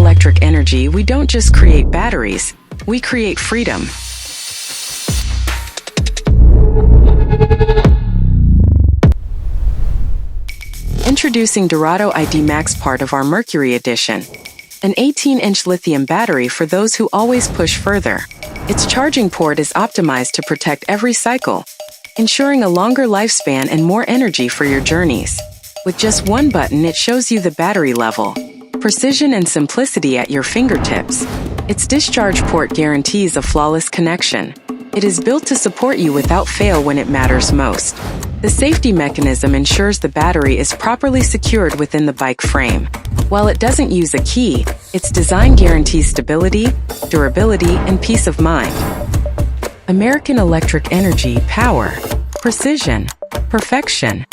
AmericanElectric Energy, we don't just create batteries, we create freedom. Introducing Dorado ID-Max, part of our Mercury Edition. An 18-inch lithium battery for those who always push further. Its charging port is optimized to protect every cycle, ensuring a longer lifespan and more energy for your journeys. With just one button, it shows you the battery level. Precision and simplicity at your fingertips. Its discharge port guarantees a flawless connection. It is built to support you without fail when it matters most. The safety mechanism ensures the battery is properly secured within the bike frame. While it doesn't use a key, its design guarantees stability, durability, and peace of mind. AmericanElectric Energy: power, precision, perfection.